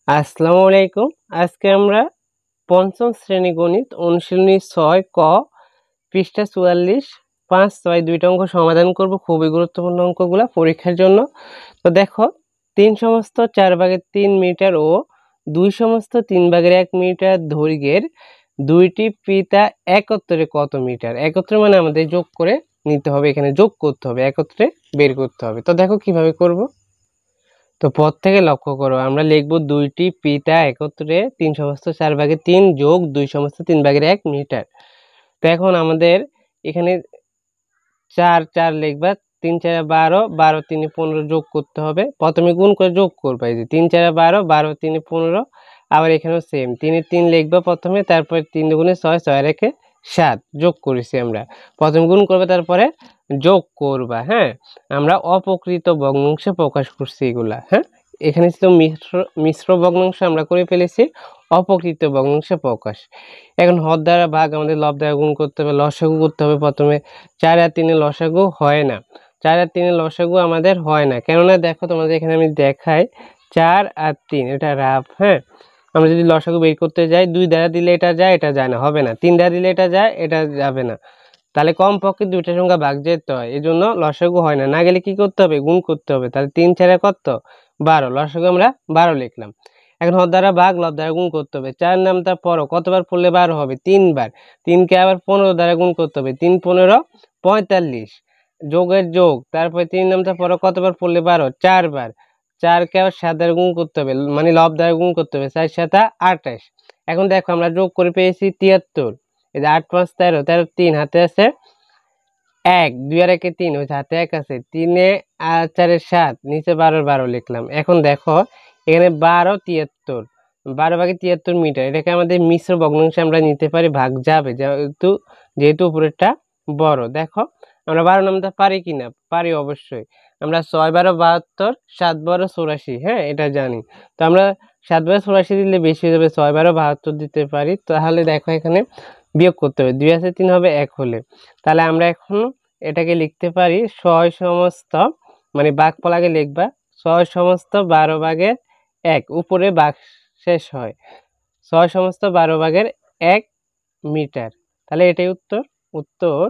আসসালামু আলাইকুম। আজকে আমরা পঞ্চম শ্রেণী গণিত অনুশীলনী 6 ক পৃষ্ঠা 44 5 6 দুইটা অঙ্ক সমাধান করব। খুবই গুরুত্বপূর্ণ অঙ্কগুলা পরীক্ষার জন্য। তো দেখো 3 সমস্ত 4 ভাগের 3 মিটার ও 2 সমস্ত 3 ভাগের 1 মিটার দৈর্ঘ্যের দুইটি ফিতা একত্রে কত মিটার? একত্রে মানে আমাদের যোগ করে নিতে হবে, এখানে যোগ করতে হবে, একত্রে বের করতে হবে। তো দেখো কিভাবে করব। তো পদ থেকে লক্ষ্য করো, আমরা লিখবো দুইটি পিতা একত্রে 3 সমস্ত 4 ভাগের 3 যোগ 2 সমস্ত 3 ভাগের 1 মিটার। তো এখন আমাদের এখানে 4 4 লিখবা, 3 4 12, 12 3 15 যোগ করতে হবে। প্রথমে গুণ করে যোগ করবা, এই যে 3 4 12, 12 3 15। আবার এখানেও সেম 3 3 লিখবা প্রথমে, তারপর 3 দুগুণে 6, 6 আর 1 7 যোগ করেছি আমরা। প্রথমে গুণ করবে তারপরে যোগ করবা। হ্যাঁ, আমরা অপ্রকৃত ভগ্নাংশে প্রকাশ করছি এগুলা। হ্যাঁ, এখানে ছিল মিশ্র ভগ্নাংশ, আমরা করে ফেলেছি অপ্রকৃত ভগ্নাংশে প্রকাশ। এখন হর দ্বারা ভাগ, আমাদের লব দ্বারা গুণ করতে হবে, লসাগু করতে হবে। প্রথমে 4 আর 3 লসাগু হয় না, 4 আর 3 লসাগু আমাদের হয় না, কেননা দেখো তোমাদের এখানে আমি দেখাই 4 আর 3 এটা রাফ। হ্যাঁ, আমরা যদি লসাগু বের করতে যাই 2 দ্বারা দিলে এটা যায়, এটা যায় না, হবে না। 3 দ্বারা দিলে এটা যায়, এটা যাবে না। তাহলে কমপক্ষে দুইটা সংখ্যা ভাগ যেতে হয়, এই জন্য লসাগু হয় না। না গেলে কি করতে হবে? গুণ করতে হবে। তাহলে 3 4 কত? 12, লসাগু আমরা 12 লিখলাম। এখন হর দ্বারা ভাগ, লব দ্বারা গুণ করতে হবে। 4 নামটা পড়ো, কতবার পড়লে 12 হবে? 3 বার। 3 কে আবার 15 দ্বারা গুণ করতে হবে, 3 15 45, যোগের যোগ। তারপরে 3 নামটা পড়ো, কতবার পড়লে 12? 4 বার। 4 কে আবার 7 দ্বারা গুণ করতে হবে, মানে লব দ্বারা গুণ করতে হবে, 4 7 28। এখন দেখো আমরা যোগ করে পেয়েছি 73। এই যে 8 5 13, 13 3 হাতে আছে 1, 2 আর 1 3, ওই হাতে 1 আছে, 3 আর 4 7, নিচে 12 12 লিখলাম। এখন দেখো এখানে 12 73, 12 ভাগে 73 মিটার। এটাকে আমাদের মিশ্র ভগ্নাংশে আমরা নিতে পারি, ভাগ যাবে, যেহেতু উপরেরটা বড়। দেখো আমরা 12 নামটা পারি কিনা? পারি অবশ্যই। আমরা 6 12 72, 7 12 84, হ্যাঁ এটা জানি। তো আমরা 7 12 84 দিলে বেশি হয়ে যাবে, 6 12 72 দিতে পারি। তাহলে দেখো এখানে বিয়োগ করতে হবে, 2 আছে 3 হবে 1 হলে। তাহলে আমরা এখন এটাকে লিখতে পারি 6 সমস্ত, মানে ভাগফল আগে লিখবা, 6 সমস্ত 12 ভাগের 1, উপরে ভাগ শেষ হয়, 6 সমস্ত 12 ভাগের 1 মিটার। তাহলে এটাই উত্তর। উত্তর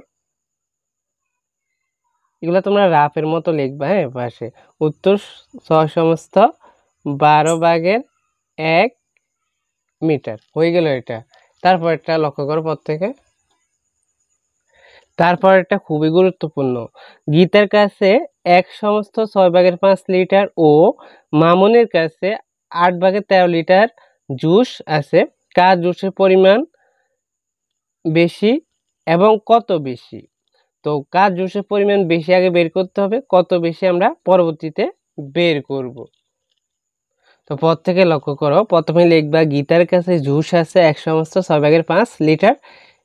এগুলো তোমরা রাফের মতো লিখবা, হ্যাঁ পাশে। উত্তর 6 সমস্ত 12 ভাগের 1 মিটার হয়ে গেল এটা। তারপর একটা লক্ষ্য করো পর থেকে। তারপর এটা খুবই গুরুত্বপূর্ণ। গীতার কাছে 1 সমস্ত 6 ভাগের 5 লিটার ও মামুনের কাছে 8 ভাগের 13 লিটার জুস আছে। কার জুসের পরিমাণ বেশি এবং কত বেশি? তো কার জুসের পরিমাণ বেশি আগে বের করতে হবে, কত বেশি আমরা পরবর্তীতে বের করব। তো পদ থেকে লক্ষ্য করো, প্রথমে লিখবা গীতার কাছে জুস আছে 1 সমস্ত 6 ভাগের 5 লিটার।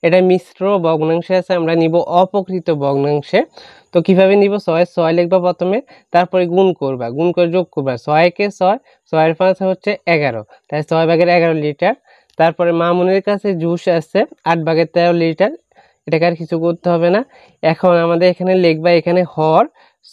এটা মিশ্র ভগ্নাংশে আছে, আমরা নিব অপ্রকৃত ভগ্নাংশে। তো কিভাবে নিব? 6 6 লিখবা প্রথমে, তারপরে গুণ করবা, গুণ করে যোগ করবা। 6 কে 6, 6 এর 5 হচ্ছে 11, তাই 6 ভাগের 11 লিটার। তারপরে মামুনের কাছে জুস আছে 8 ভাগের 13 লিটার, এটাকে আর কিছু করতে হবে না। এখন আমাদের এখানে লিখবা, এখানে হর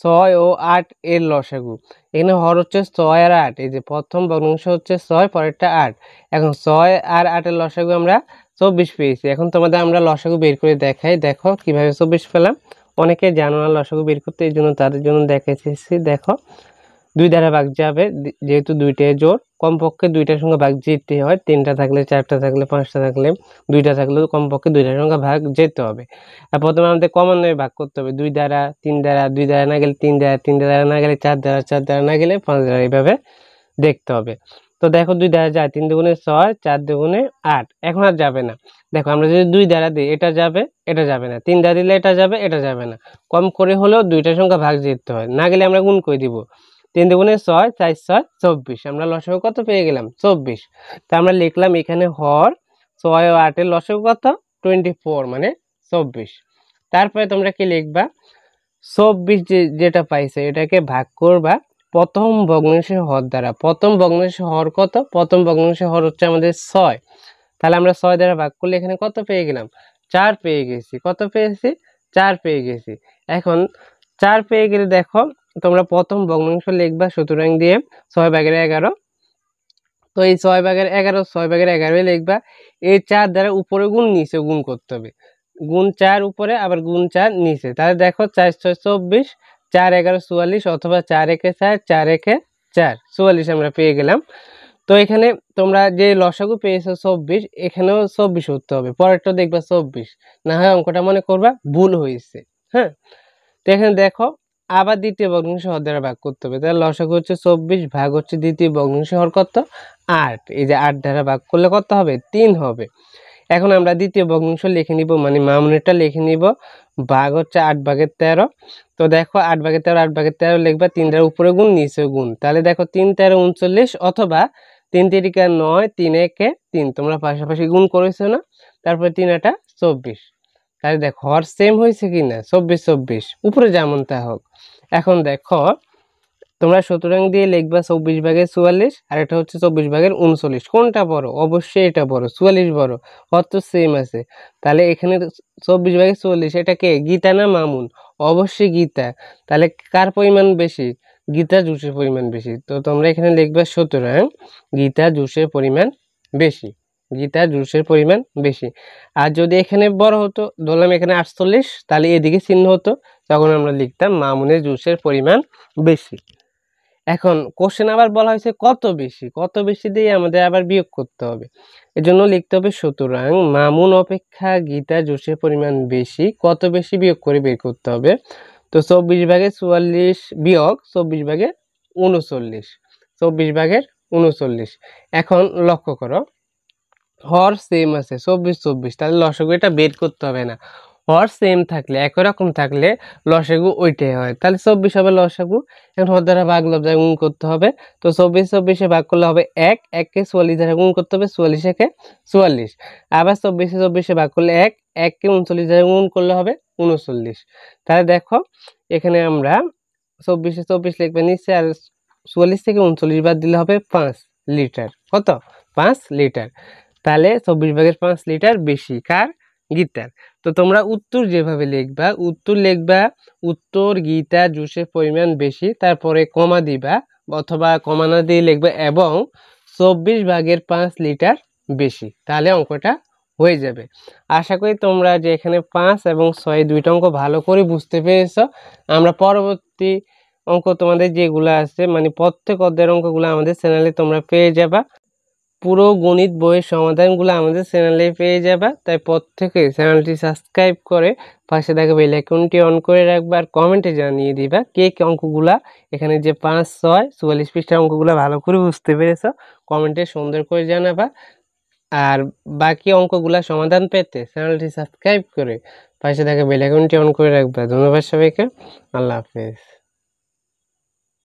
6 ও 8 এর লসাগু। এখানে হর হচ্ছে 6 আর 8, এই যে প্রথম ভগ্নাংশ হচ্ছে 6, পরেরটা 8। এখন 6 আর 8 এর লসাগু আমরা 24 পেয়েছি। এখন তোমাদের আমরা লসাগু বের করে দেখাই, দেখো কিভাবে 24 পেলাম। অনেকে জানো না লসাগু বের করতে, এই জন্য তাদের জন্য দেখাইতেছি। দেখো 2 দ্বারা ভাগ যাবে, যেহেতু দুইটাই জোড়, কমপক্ষে দুইটার সঙ্গে ভাগ যেতে হয়। 3টা থাকলে, 4টা থাকলে, 5টা থাকলে, 2টা থাকলেও কমপক্ষে দুইটার সঙ্গে ভাগ যেতে হবে। আর প্রথমে আমাদের ক্রমান্বয়ে ভাগ করতে হবে, 2 দ্বারা, 3 দ্বারা, 2 দ্বারা না গেলে 3 দ্বারা, 3 দ্বারা না গেলে 4 দ্বারা, 4 দ্বারা না গেলে 5 দ্বারা, এইভাবে দেখতে হবে। তো দেখো 2 দ্বারা যায়, 3 দুগুণে 6, 4 দুগুণে 8, এখন আর যাবে না। দেখো আমরা যদি 2 দ্বারা দিই, এটা যাবে, এটা যাবে না। 3 দ্বারা দিলে এটা যাবে, এটা যাবে না। কম করে হলেও দুইটার সংখ্যা ভাগ যেতে হয়, না গেলে আমরা গুণ করে দিব। 3 দুগুণে 6, 4 6 24, আমরা লসাগু কত পেয়ে গেলাম? 24। তা আমরা লিখলাম এখানে হর 6 ও 8 এর লসাগু কত? 24, মানে 24। তারপরে তোমরা কি লিখবা? 24 যেটা পাইছে এটাকে ভাগ করবা প্রথম ভগ্নাংশের হর দ্বারা। প্রথম ভগ্নাংশের হর কত? প্রথম ভগ্নাংশের হর হচ্ছে আমাদের 6। তাহলে আমরা 6 দ্বারা ভাগ করলে এখানে কত পেয়ে গেলাম? 4 পেয়ে গেছি। কত পেয়েছি? 4 পেয়ে গেছি। এখন 4 পেয়ে গেলে দেখো তোমরা প্রথম ভগ্নাংশ লিখবা সুতরাং দিয়ে 6 ভাগের 11, তো এই 6/11 6/11 লিখবা। এই 4 দ্বারা উপরে গুণ নিচে গুণ করতে হবে, গুণ 4 উপরে আবার গুণ 4 নিচে। তাহলে দেখো 4 6 24, 4 11 44 অথবা 4 1 4 4 1 4 44 আমরা পেয়ে গেলাম। তো এখানে তোমরা যে লসাগু পেয়েছো 24, এখানেও 24 হতে হবে, পরেরটা দেখবা 24, না হয় অঙ্কটা মনে করবা ভুল হয়েছে। হ্যাঁ, তো এখানে দেখো আবার দ্বিতীয় ভগ্নাংশ হর দ্বারা ভাগ করতে হবে। তাহলে লসাগু হচ্ছে 24 ভাগ হচ্ছে দ্বিতীয় ভগ্নাংশ হর কত 8, এই যে 8 দ্বারা ভাগ করলে কত হবে 3 হবে। এখন আমরা দ্বিতীয় ভগ্নাংশ লিখে নিব, মানে মামুনেরটা লিখে নিব। ভাগ হচ্ছে 8/13। তো দেখো 8/13 8/13 লিখবা, 3 দ্বারা উপরে গুণ নিচে গুণ। তাহলে দেখো 3 13 39 অথবা 3 3 9 3 1 3, তোমরা পাশাপাশি গুণ করেছো না, তারপরে 3 8 24। তাহলে দেখো হর সেম হয়েছে কিনা, 24 24 উপরে যেমন তা হোক। এখন দেখো তোমরা সুতরাং দিয়ে লিখবা 24/44, আর এটা হচ্ছে 24/39। কোনটা বড়? অবশ্যই এটা বড়, 44 বড়, অত সেম আছে। তাহলে এখানে 24/44 এটা কে, গীতা না মামুন? অবশ্যই গীতা। তাহলে কার পরিমাণ বেশি? গীতা জুসের পরিমাণ বেশি। তো তোমরা এখানে লিখবা সুতরাং গীতা জুসের পরিমাণ বেশি, গীতা জুসের পরিমাণ বেশি। আর যদি এখানে বড় হতো, ধরলাম এখানে 48, তাহলে এদিকে চিহ্ন হতো, তখন আমরা লিখতাম মামুনের জুসের পরিমাণ বেশি। এখন কোশ্চেন আবার বলা হয়েছে কত বেশি, কত বেশি দিয়ে আমাদের আবার বিয়োগ করতে হবে। এজন্য লিখতে হবে সুতরাং মামুন অপেক্ষা গীতা জুসের পরিমাণ বেশি, কত বেশি বিয়োগ করে বের করতে হবে। তো 24/44 বিয়োগ 24/39, 24/39। এখন লক্ষ্য করো হর সেম আছে 24 24, তাহলে লসাগু এটা বের করতে হবে না। হর সেম থাকলে, একই রকম থাকলে লসাগু ওইটাই হয়। তাহলে 24 হবে লসাগু। এখন হর দ্বারা ভাগ লব্ধ গুণ করতে হবে। তো 24 24 ভাগ করলে হবে 1, 1 কে 44 দ্বারা গুণ করতে হবে, 44 একে 44। আবার 24 24 ভাগ করলে 1, 1 কে 39 দ্বারা গুণ করলে হবে 39। তাহলে দেখো এখানে আমরা 24 24 লিখবে নিচে, আর 44 থেকে 39 বাদ দিলে হবে 5 লিটার। কত? 5 লিটার। তাহলে 24/5 লিটার বেশি কার? গীতার। তো তোমরা উত্তর যেভাবে লিখবা, উত্তর লিখবা উত্তর গীতা জুসের পরিমাণ বেশি, তারপরে কমা দিবা অথবা কমা না দিয়ে লিখবা এবং 24/5 লিটার বেশি, তাহলে অঙ্কটা হয়ে যাবে। আশা করি তোমরা যে এখানে 5 এবং 6 দুইটা অঙ্ক ভালো করে বুঝতে পেরেছ। আমরা পরবর্তী অঙ্ক তোমাদের যেগুলো আছে, মানে প্রত্যেক অধ্যায়ের অঙ্কগুলো আমাদের চ্যানেলে তোমরা পেয়ে যাবা। পুরো গণিত বইয়ের সমাধানগুলো আমাদের চ্যানেলে পেয়ে যাবা। তাই প্রত্যেকে চ্যানেলটি সাবস্ক্রাইব করে পাশে থাকা বেল আইকনটি অন করে রাখবা, আর কমেন্টে জানিয়ে দিবা কে কে অঙ্কগুলা এখানে যে 5 6 44 পৃষ্ঠার অঙ্কগুলো ভালো করে বুঝতে পেরেছো, কমেন্টে সুন্দর করে জানাবা। আর বাকি অঙ্কগুলা সমাধান পেতে চ্যানেলটি সাবস্ক্রাইব করে পাশে থাকা বেল আইকনটি অন করে রাখবা। ধন্যবাদ সবাইকে, আল্লাহ হাফেজ।